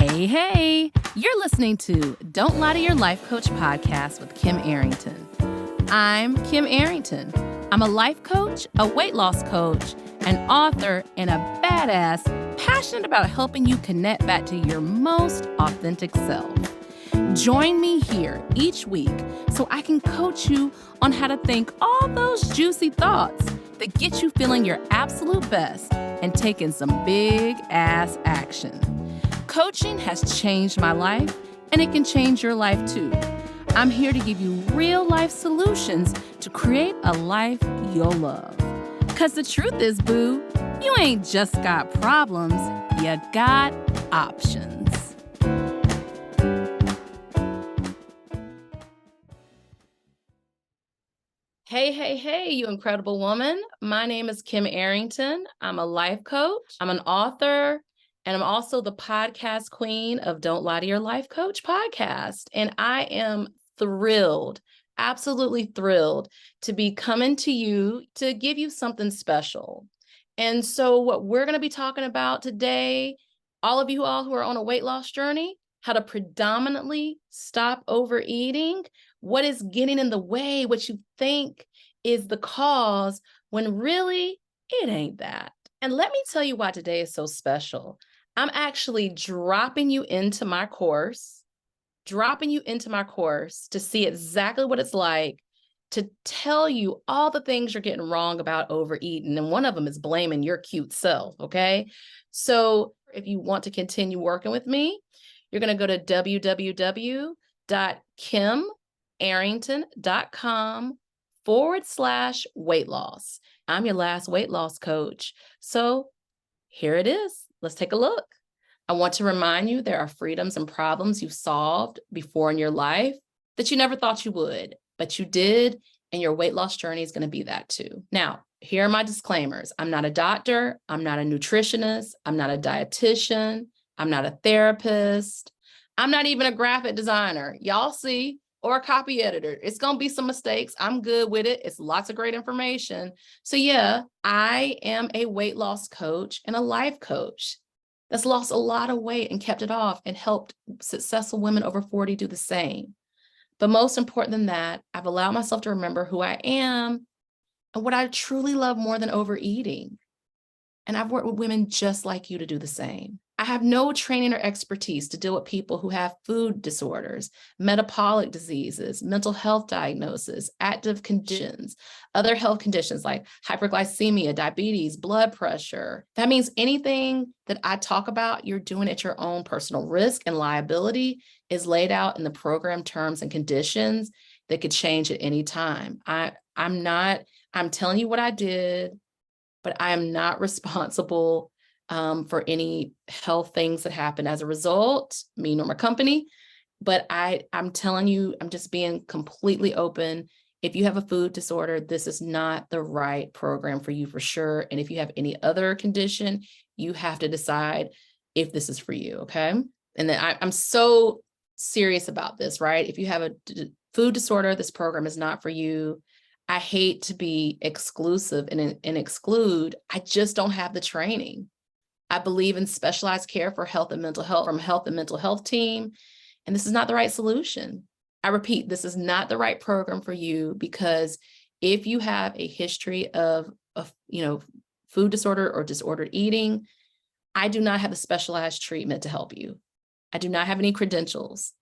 Hey, you're listening to Don't Lie to Your Life Coach podcast with Kim Arrington. I'm Kim Arrington. I'm a life coach, a weight loss coach, an author, and a badass passionate about helping you connect back to your most authentic self. Join me here each week so I can coach you on how to think all those juicy thoughts that get you feeling your absolute best and taking some big ass action. Coaching has changed my life, and it can change your life too. I'm here to give you real life solutions to create a life you'll love. Because the truth is, boo, you ain't just got problems, you got options. Hey, you incredible woman. My name is Kim Arrington. I'm a life coach. I'm an author. And I'm also the podcast queen of Don't Lie to Your Life Coach podcast. And I am thrilled, absolutely thrilled to be coming to you to give you something special. And so what we're going to be talking about today, all of you all who are on a weight loss journey, how to predominantly stop overeating, what is getting in the way, what you think is the cause when really it ain't that. And let me tell you why today is so special. I'm actually dropping you into my course to see exactly what it's like to tell you all the things you're getting wrong about overeating. And one of them is blaming your cute self, okay? So if you want to continue working with me, you're going to go to www.kimarrington.com/weight loss. I'm your last weight loss coach. So here it is. Let's take a look. I want to remind you there are freedoms and problems you've solved before in your life that you never thought you would, but you did, and your weight loss journey is going to be that too. Now, here are my disclaimers. I'm not a doctor. I'm not a nutritionist. I'm not a dietitian. I'm not a therapist. I'm not even a graphic designer. Y'all see, or a copy editor. It's going to be some mistakes. I'm good with it. It's lots of great information. So yeah, I am a weight loss coach and a life coach that's lost a lot of weight and kept it off and helped successful women over 40 do the same. But most important than that, I've allowed myself to remember who I am and what I truly love more than overeating. And I've worked with women just like you to do the same. I have no training or expertise to deal with people who have food disorders, metabolic diseases, mental health diagnoses, active conditions, other health conditions like hyperglycemia, diabetes, blood pressure. That means anything that I talk about, you're doing at your own personal risk, and liability is laid out in the program terms and conditions that could change at any time. I'm telling you what I did, but I am not responsible for any health things that happen as a result, me nor my company. But I'm telling you, I'm just being completely open. If you have a food disorder, this is not the right program for you for sure. And if you have any other condition, you have to decide if this is for you, okay? And then I'm so serious about this, right? If you have a food disorder, this program is not for you. I hate to be exclusive and exclude. I just don't have the training. I believe in specialized care for health and mental health from health and mental health team. And this is not the right solution. I repeat, this is not the right program for you, because if you have a history of food disorder or disordered eating, I do not have a specialized treatment to help you. I do not have any credentials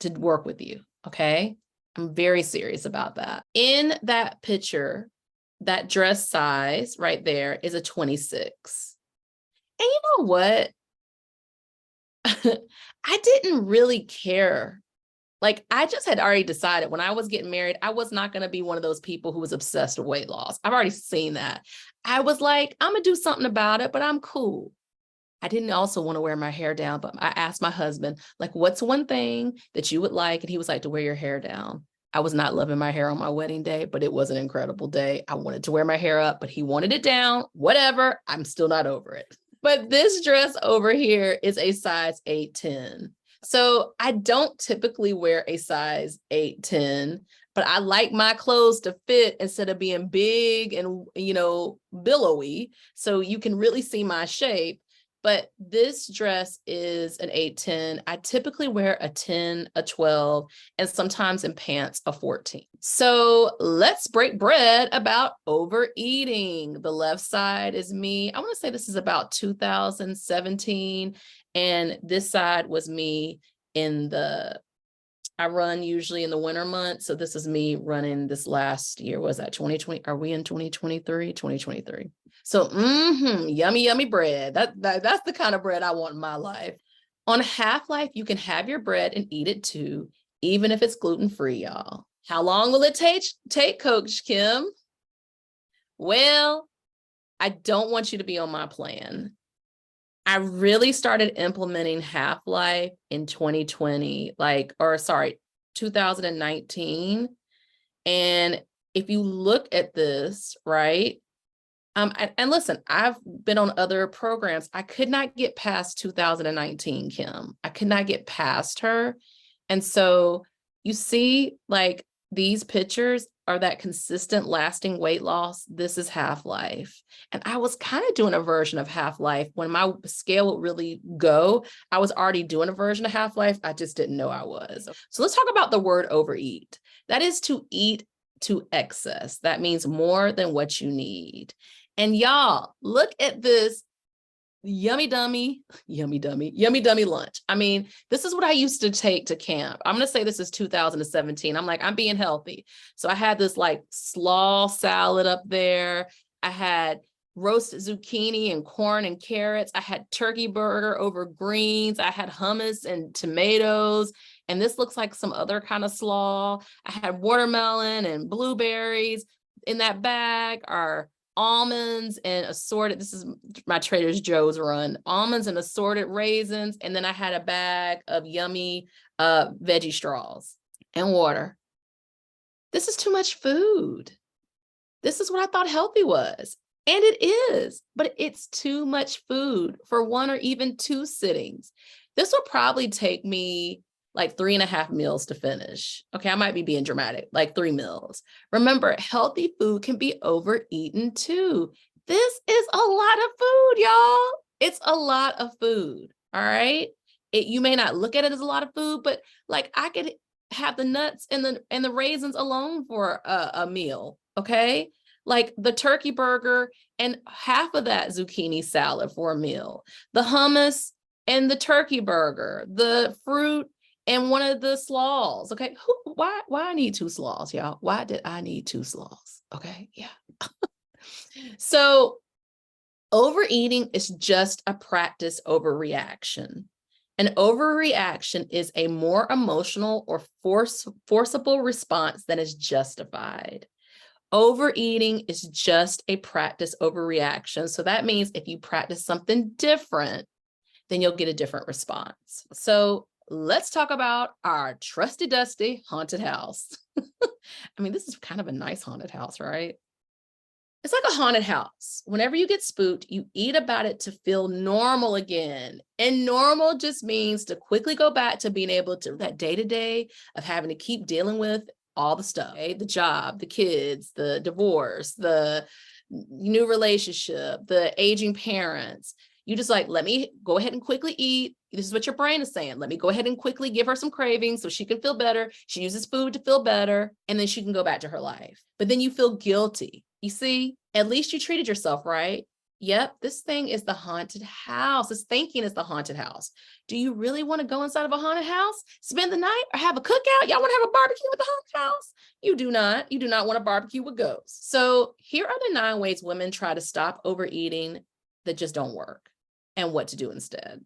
to work with you. Okay. I'm very serious about that. In that picture, that dress size right there is a 26. And you know what? I didn't really care. Like, I just had already decided when I was getting married, I was not going to be one of those people who was obsessed with weight loss. I've already seen that. I was like, I'm going to do something about it, but I'm cool. I didn't also want to wear my hair down, but I asked my husband, like, what's one thing that you would like? And he was like, to wear your hair down. I was not loving my hair on my wedding day, but it was an incredible day. I wanted to wear my hair up, but he wanted it down. Whatever. I'm still not over it. But this dress over here is a size 8'10". So I don't typically wear a size 8'10", but I like my clothes to fit instead of being big and, billowy. So you can really see my shape. but this dress is an 8-10. I typically wear a 10, a 12, and sometimes in pants a 14. So let's break bread about overeating. The left side is me. I want to say this is about 2017. And this side was me I run usually in the winter months. So this is me running this last year. Was that 2020? Are we in 2023? 2023. So yummy, yummy bread. That's the kind of bread I want in my life. On Half Life, you can have your bread and eat it too, even if it's gluten-free, y'all. How long will it take, Coach Kim? Well, I don't want you to be on my plan. I really started implementing Half Life in 2020, 2019. And if you look at this, right? And listen, I've been on other programs. I could not get past 2019, Kim. I could not get past her. And so you see, like, these pictures are that consistent lasting weight loss. This is Half Life. And I was kind of doing a version of Half Life when my scale would really go. I was already doing a version of Half Life. I just didn't know I was. So let's talk about the word overeat. That is to eat to excess. That means more than what you need. And y'all, look at this yummy dummy lunch. I mean, this is what I used to take to camp. I'm going to say this is 2017. I'm like, I'm being healthy. So I had this like slaw salad up there. I had roasted zucchini and corn and carrots. I had turkey burger over greens. I had hummus and tomatoes. And this looks like some other kind of slaw. I had watermelon and blueberries. In that bag are almonds and assorted, this is my Trader Joe's run, almonds and assorted raisins. And then I had a bag of yummy veggie straws and water. This is too much food. This is what I thought healthy was. And it is, but it's too much food for one or even two sittings. This will probably take me like 3.5 meals to finish. Okay, I might be being dramatic, like 3 meals. Remember, healthy food can be overeaten too. This is a lot of food, y'all. It's a lot of food, all right? You may not look at it as a lot of food, but like I could have the nuts and the raisins alone for a meal, okay? Like the turkey burger and half of that zucchini salad for a meal, the hummus and the turkey burger, the fruit and one of the slaws. Okay. Why I need 2 slaws, y'all? Why did I need 2 slaws? Okay. Yeah. So overeating is just a practice overreaction. An overreaction is a more emotional or forcible response than is justified. Overeating is just a practice overreaction. So that means if you practice something different, then you'll get a different response. So let's talk about our trusty dusty haunted house. I mean, this is kind of a nice haunted house, right? It's like a haunted house. Whenever you get spooked, you eat about it to feel normal again. And normal just means to quickly go back to being able to that day-to-day of having to keep dealing with all the stuff, okay? The job, the kids, the divorce, the new relationship, the aging parents. You just like, let me go ahead and quickly eat. This is what your brain is saying. Let me go ahead and quickly give her some cravings so she can feel better. She uses food to feel better, and then she can go back to her life. But then you feel guilty. You see, at least you treated yourself, right? Yep, this thing is the haunted house. This thinking is the haunted house. Do you really want to go inside of a haunted house, spend the night, or have a cookout? Y'all want to have a barbecue with the haunted house? You do not. You do not want to barbecue with ghosts. So here are the 9 ways women try to stop overeating that just don't work, and what to do instead.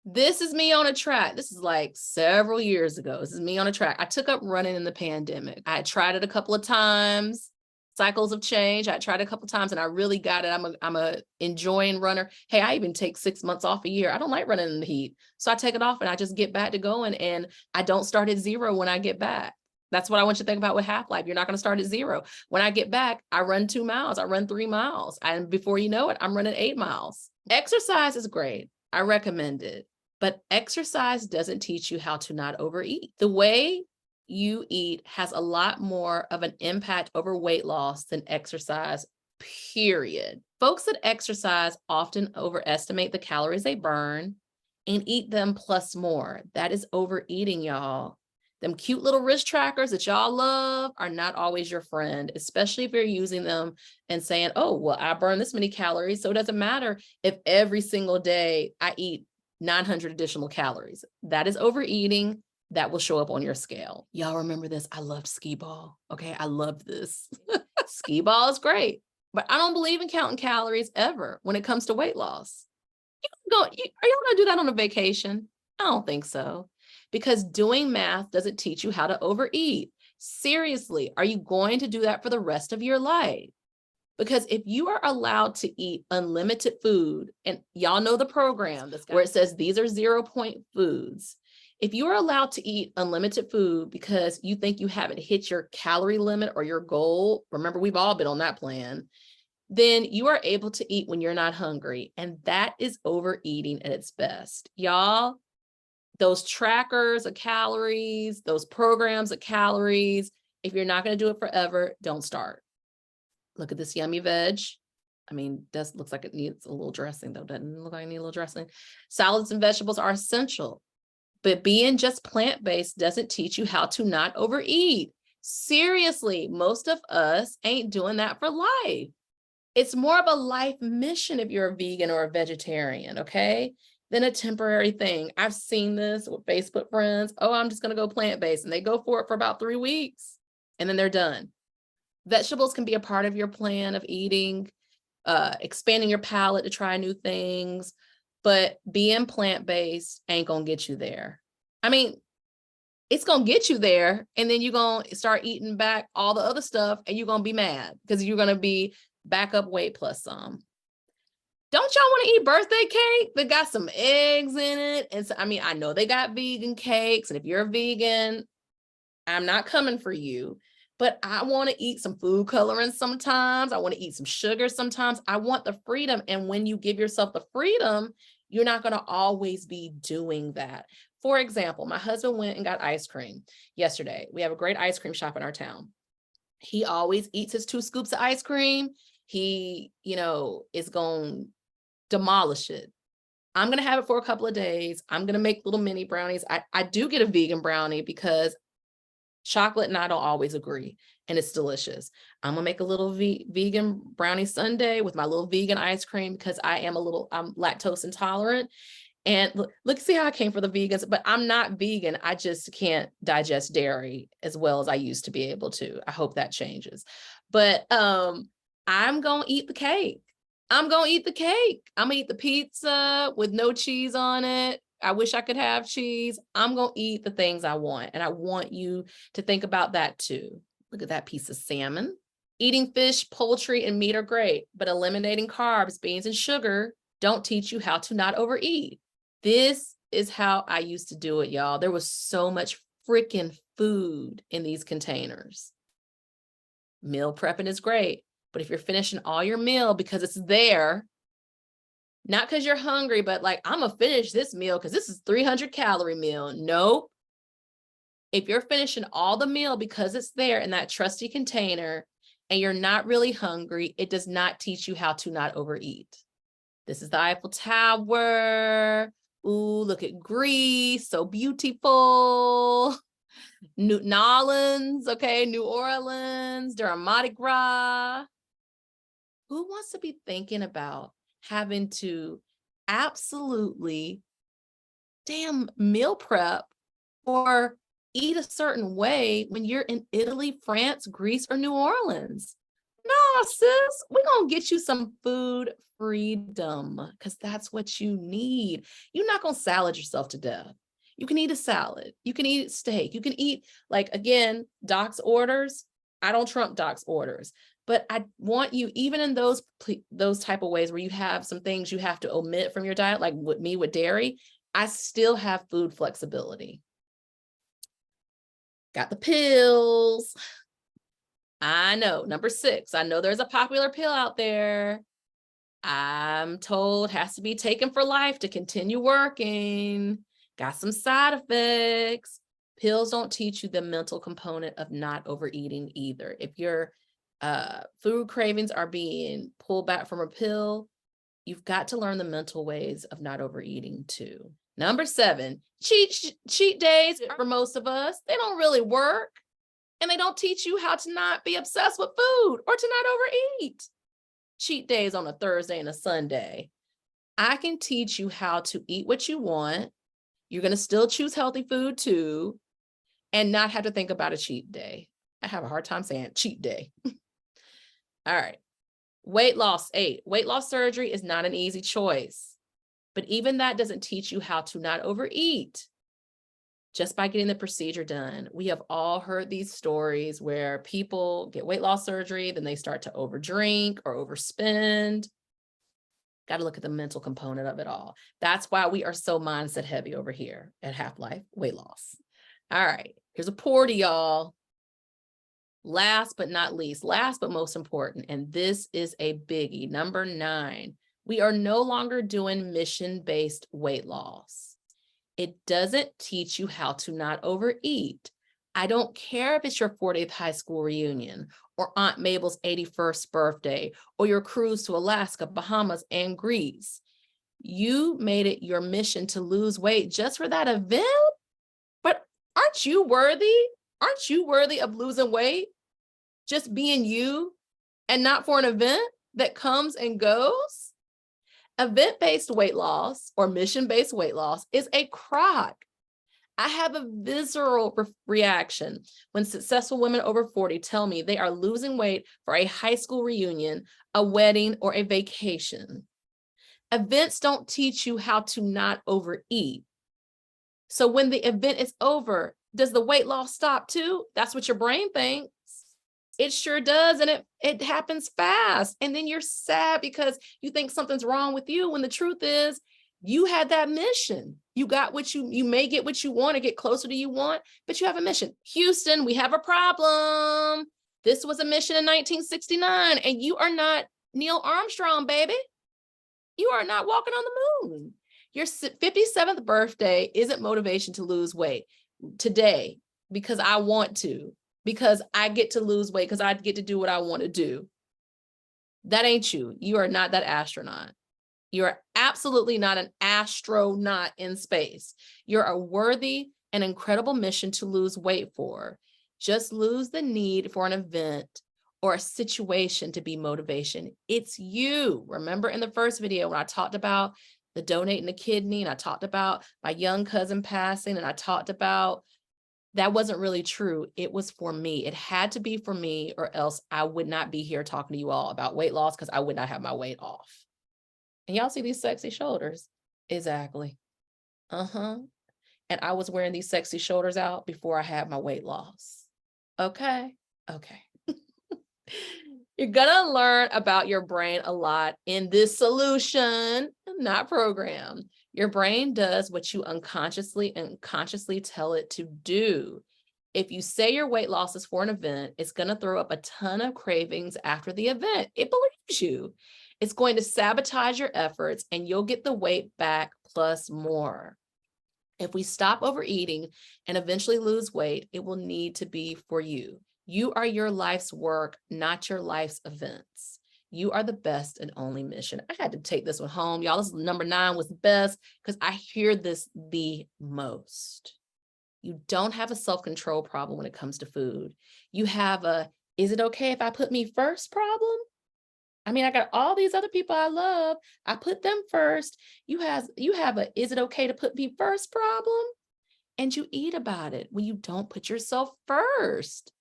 This is me on a track. This is like several years ago. This is me on a track. I took up running in the pandemic. I had tried it a couple of times. Cycles of change. I tried it a couple of times and I really got it. I'm a enjoying runner. Hey, I even take 6 months off a year. I don't like running in the heat. So I take it off and I just get back to going, and I don't start at 0 when I get back. That's what I want you to think about with Half Life. You're not going to start at 0. When I get back, I run 2 miles. I run 3 miles. And before you know it, I'm running 8 miles. Exercise is great. I recommend it. But exercise doesn't teach you how to not overeat. The way you eat has a lot more of an impact over weight loss than exercise, period. Folks that exercise often overestimate the calories they burn and eat them plus more. That is overeating, y'all. Them cute little wrist trackers that y'all love are not always your friend, especially if you're using them and saying, oh, well, I burn this many calories, so it doesn't matter if every single day I eat 900 additional calories. That is overeating. That will show up on your scale. Y'all remember this? I loved skee ball. Okay, I loved this. Skee ball is great, but I don't believe in counting calories ever when it comes to weight loss. Are y'all gonna do that on a vacation? I don't think so, because doing math doesn't teach you how to overeat. Seriously, are you going to do that for the rest of your life? Because if you are allowed to eat unlimited food, and y'all know the program where it says these are 0-point foods. If you are allowed to eat unlimited food because you think you haven't hit your calorie limit or your goal, remember, we've all been on that plan, then you are able to eat when you're not hungry. And that is overeating at its best. Y'all, those trackers of calories, those programs of calories, if you're not going to do it forever, don't start. Look at this yummy veg. I mean, this looks like it needs a little dressing, though. Doesn't it look like it needs a little dressing? Salads and vegetables are essential, but being just plant-based doesn't teach you how to not overeat. Seriously, most of us ain't doing that for life. It's more of a life mission if you're a vegan or a vegetarian, okay, than a temporary thing. I've seen this with Facebook friends. Oh, I'm just going to go plant-based. And they go for it for about 3 weeks, and then they're done. Vegetables can be a part of your plan of eating, expanding your palate to try new things, but being plant-based ain't going to get you there. I mean, it's going to get you there, and then you're going to start eating back all the other stuff, and you're going to be mad because you're going to be back up weight plus some. Don't y'all want to eat birthday cake that got some eggs in it? And so, I mean, I know they got vegan cakes, and if you're a vegan, I'm not coming for you, but I want to eat some food coloring sometimes. I want to eat some sugar sometimes. I want the freedom. And when you give yourself the freedom, you're not going to always be doing that. For example, my husband went and got ice cream yesterday. We have a great ice cream shop in our town. He always eats his 2 scoops of ice cream. He, is going to demolish it. I'm going to have it for a couple of days. I'm going to make little mini brownies. I do get a vegan brownie because chocolate and I don't always agree, and it's delicious. I'm going to make a little vegan brownie sundae with my little vegan ice cream because I'm lactose intolerant. And look, see how I came for the vegans, but I'm not vegan. I just can't digest dairy as well as I used to be able to. I hope that changes. But I'm going to eat the cake. I'm going to eat the cake. I'm going to eat the pizza with no cheese on it. I wish I could have cheese. I'm going to eat the things I want. And I want you to think about that too. Look at that piece of salmon. Eating fish, poultry, and meat are great, but eliminating carbs, beans, and sugar don't teach you how to not overeat. This is how I used to do it, y'all. There was so much freaking food in these containers. Meal prepping is great, but if you're finishing all your meal because it's there, not because you're hungry, but like, I'm going to finish this meal because this is 300 calorie meal. Nope. If you're finishing all the meal because it's there in that trusty container and you're not really hungry, it does not teach you how to not overeat. This is the Eiffel Tower. Ooh, look at Greece. So beautiful. New Orleans. Okay. New Orleans. During Mardi Gras. Who wants to be thinking about having to absolutely meal prep or eat a certain way when you're in Italy, France, Greece, or New Orleans? No, sis, we're going to get you some food freedom because that's what you need. You're not going to salad yourself to death. You can eat a salad. You can eat steak. You can eat, like, again, Doc's orders. I don't trump Doc's orders, but I want you, even in those type of ways where you have some things you have to omit from your diet, like with me with dairy, I still have food flexibility. Got the pills. I know, number 6. I know there's a popular pill out there. I'm told has to be taken for life to continue working. Got some side effects. Pills don't teach you the mental component of not overeating either. If you're Food cravings are being pulled back from a pill. You've got to learn the mental ways of not overeating too. Number 7, cheat days for most of us, they don't really work. And they don't teach you how to not be obsessed with food or to not overeat. Cheat days on a Thursday and a Sunday. I can teach you how to eat what you want. You're going to still choose healthy food too, and not have to think about a cheat day. I have a hard time saying cheat day. All right. Weight loss 8. Weight loss surgery is not an easy choice, but even that doesn't teach you how to not overeat. Just by getting the procedure done. We have all heard these stories where people get weight loss surgery, then they start to overdrink or overspend. Got to look at the mental component of it all. That's why we are so mindset heavy over here at Half-Life Weight Loss. All right, here's a pour to y'all. Last but not least, last but most important, and this is a biggie, number 9, we are no longer doing mission-based weight loss. It doesn't teach you how to not overeat. I don't care if it's your 40th high school reunion or Aunt Mabel's 81st birthday or your cruise to Alaska, Bahamas, and Greece. You made it your mission to lose weight just for that event? But aren't you worthy? Aren't you worthy of losing weight? Just being you and not for an event that comes and goes? Event-based weight loss or mission-based weight loss is a crock. I have a visceral reaction when successful women over 40 tell me they are losing weight for a high school reunion, a wedding, or a vacation. Events don't teach you how to not overeat. So when the event is over, does the weight loss stop too? That's what your brain thinks. It sure does, and it happens fast. And then you're sad because you think something's wrong with you, when the truth is you had that mission. You got what you may get what you want to get closer to you want, but you have a mission. Houston, we have a problem. This was a mission in 1969, and you are not Neil Armstrong, baby. You are not walking on the moon. Your 57th birthday isn't motivation to lose weight today because I want to. Because I get to lose weight, because I get to do what I want to do. That ain't you. You are not that astronaut. You are absolutely not an astronaut in space. You're a worthy and incredible mission to lose weight for. Just lose the need for an event or a situation to be motivation. It's you. Remember in the first video when I talked about the donating a kidney, and I talked about my young cousin passing, and I talked about that wasn't really true. It was for me. It had to be for me, or else I would not be here talking to you all about weight loss, because I would not have my weight off. And y'all see these sexy shoulders? Exactly. And I was wearing these sexy shoulders out before I had my weight loss. Okay. You're gonna learn about your brain a lot in this solution, not program. Your brain does what you unconsciously and consciously tell it to do. If you say your weight loss is for an event, it's going to throw up a ton of cravings after the event. It believes you. It's going to sabotage your efforts, and you'll get the weight back plus more. If we stop overeating and eventually lose weight, it will need to be for you. You are your life's work, not your life's events. You are the best and only mission. I had to take this one home. Y'all, this number 9 was best because I hear this the most. You don't have a self-control problem when it comes to food. You have a, is it okay if I put me first problem? I mean, I got all these other people I love. I put them first. You have a, is it okay to put me first problem? And you eat about it when you don't put yourself first.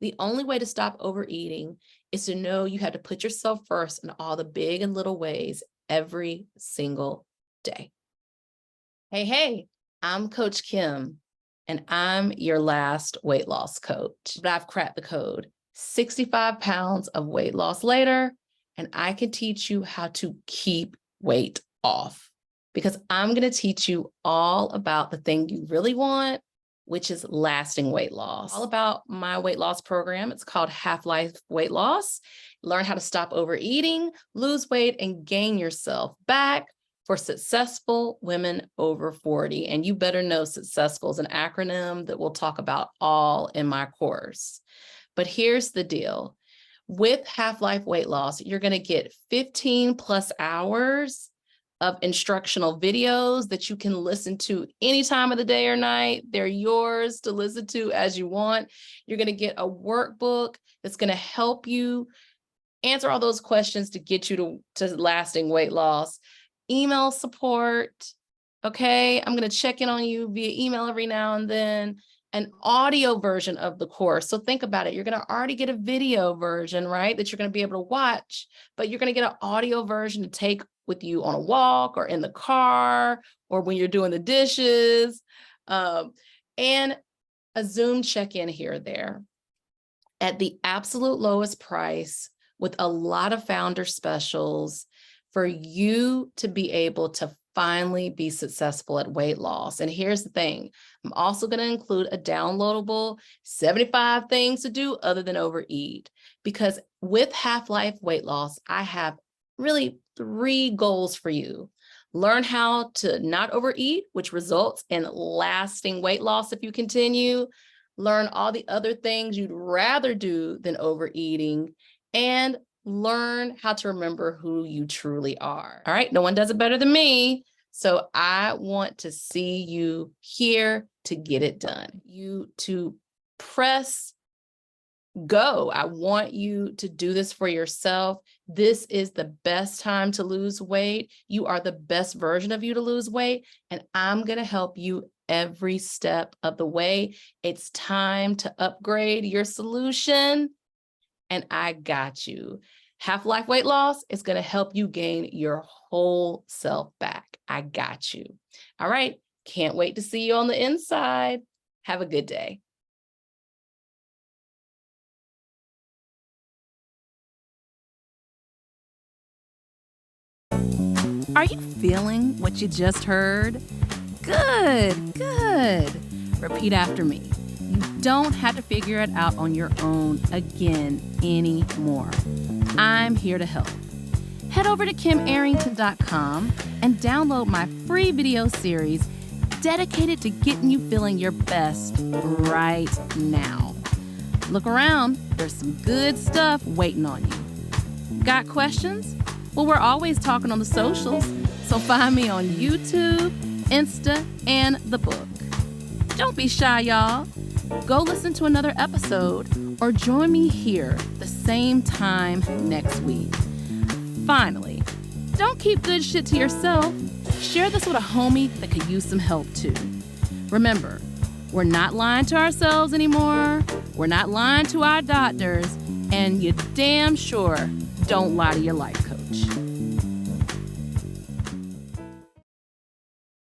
The only way to stop overeating is to know you have to put yourself first in all the big and little ways every single day. Hey, I'm Coach Kim, and I'm your last weight loss coach. But I've cracked the code. 65 pounds of weight loss later, and I can teach you how to keep weight off, because I'm going to teach you all about the thing you really want, which is lasting weight loss. All about my weight loss program. It's called Half-Life Weight Loss. Learn how to stop overeating, lose weight, and gain yourself back for successful women over 40. And you better know successful is an acronym that we'll talk about all in my course. But here's the deal. With Half-Life Weight Loss, you're going to get 15 plus hours of instructional videos that you can listen to any time of the day or night. They're yours to listen to as you want. You're going to get a workbook that's going to help you answer all those questions to get you to lasting weight loss. Email support. Okay, I'm going to check in on you via email every now and then. An audio version of the course. So think about it. You're going to already get a video version, right, that you're going to be able to watch, but you're going to get an audio version to take with you on a walk or in the car or when you're doing the dishes, and a Zoom check-in here or there at the absolute lowest price with a lot of founder specials for you to be able to finally be successful at weight loss. And here's the thing, I'm also going to include a downloadable 75 things to do other than overeat, because with Half-Life Weight Loss, I have really 3 goals for you. Learn how to not overeat, which results in lasting weight loss if you continue. Learn all the other things you'd rather do than overeating, and learn how to remember who you truly are. All right, no one does it better than me. So I want to see you here to get it done. You to press go. I want you to do this for yourself. This is the best time to lose weight. You are the best version of you to lose weight, and I'm going to help you every step of the way. It's time to upgrade your solution, and I got you. Half-Life Weight Loss is going to help you gain your whole self back. I got you. All right. Can't wait to see you on the inside. Have a good day. Are you feeling what you just heard? Good, good. Repeat after me. You don't have to figure it out on your own again anymore. I'm here to help. Head over to KimArrington.com and download my free video series dedicated to getting you feeling your best right now. Look around, there's some good stuff waiting on you. Got questions? Well, we're always talking on the socials, so find me on YouTube, Insta, and the book. Don't be shy, y'all. Go listen to another episode or join me here the same time next week. Finally, don't keep good shit to yourself. Share this with a homie that could use some help too. Remember, we're not lying to ourselves anymore. We're not lying to our doctors, and you damn sure don't lie to your life coach.